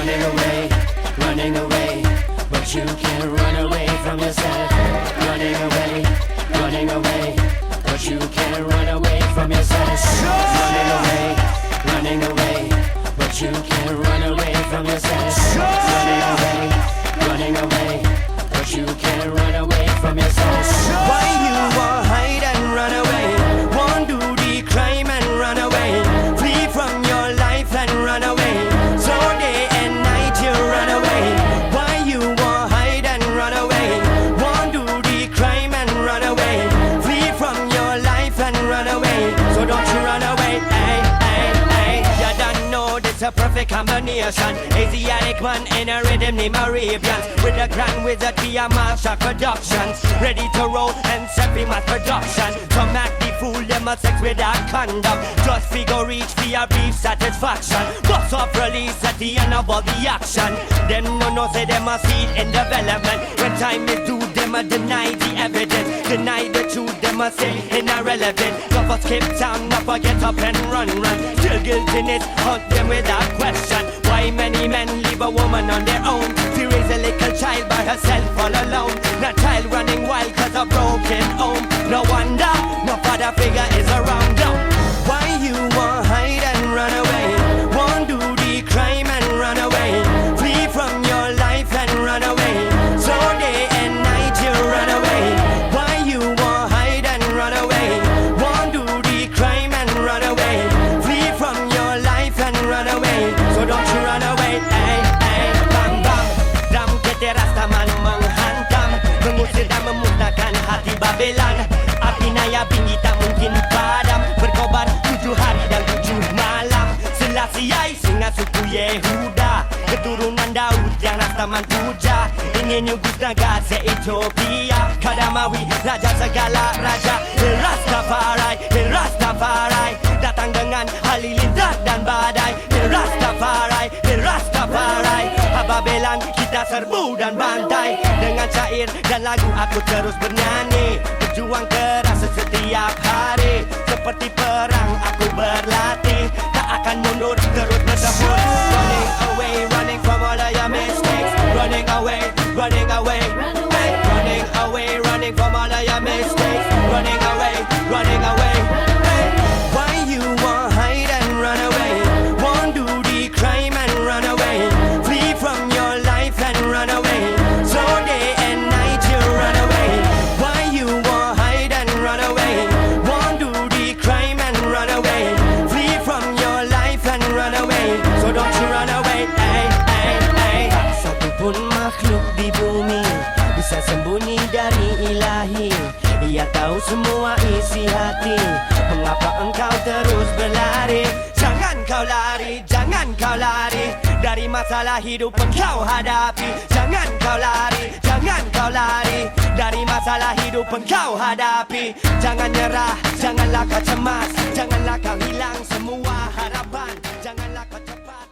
running away, running away, but you can't run away from yourself. Running away, running away, but you can't run away from yourself. Running away, running away, but you can't run away from yourself. Running away, running away, but you can't run away from yourself. Why you want hide and run away? Want do the crime and run away? Flee from your life and run away. So day and night you run away. Why you want hide and run away? Want do the crime and run away? Flee from your life and run away. So don't you run away, hey, hey, hey. You don't know this a perfect combination. Asiatic man in a rhythm named Arabians. With a grand wizard via Marshall Productions. Ready to roll and set for mass production. Some act the fool, them a sex without condom. Just figure reach for your brief satisfaction. Bust off release at the end of all the action. Them no say them a seed in development. When time is due, them a deny the evidence. Deny the truth, them a say irrelevant. Never skip town, never get up and run. Still guiltiness, hunt them without question. Why many men leave a woman on their own to raise a little child by herself all alone? Not child running wild cause a broken home. No wonder, no father figure is around them. Why you want hide and run away? Want do the crime and run away? Flee from your life and run away. So day and night you run away. Why you want hide and run away? Want do the crime and run away? Flee from your life and run away. So don't you run away, hey, hey, bam, bam. Dam kete rastaman menghantam, mengusir dan memusnahkan hati Babylon. Api nayabing tak mungkin padam, berkobar 7 hari dan 7 malam. Selassie singa suku Yehuda, keturunan Daud yang rastaman puja. Ingin nyugus naga se-Ethiopia, Kadamawi, raja segala raja. Rastafari, Rastafari, datang dengan halilintar dan badai. Rastafari, Rastafari, Babylon kita serbu dan bantai. Dengan syair dan lagu aku terus bernyanyi, berjuang keras setiap hari. Seperti perang aku berlatih, tak akan mundur terus bertempur. Running away, running from all of your mistakes. Running away, running away, hey. Running away, running from all of your mistakes. Running away, running away, hey. Why you want hide and run away? Want do the crime and run away? Flee from your life and run away. So day and night you run away. Why you want hide and run away? Want do the crime and run away? Flee from your life and run away. So don't you run away, hey, hey, hey. Satu pun makhluk di bumi bisa sembunyi dari ilahi. Ia tahu semua isi hati. Mengapa engkau terus berlari? Jangan kau lari, jangan kau lari dari masalah hidup engkau hadapi. Jangan kau lari, jangan kau lari dari masalah hidup engkau hadapi. Jangan nyerah, janganlah kau cemas, janganlah kau hilang semua harapan. Janganlah kau cepat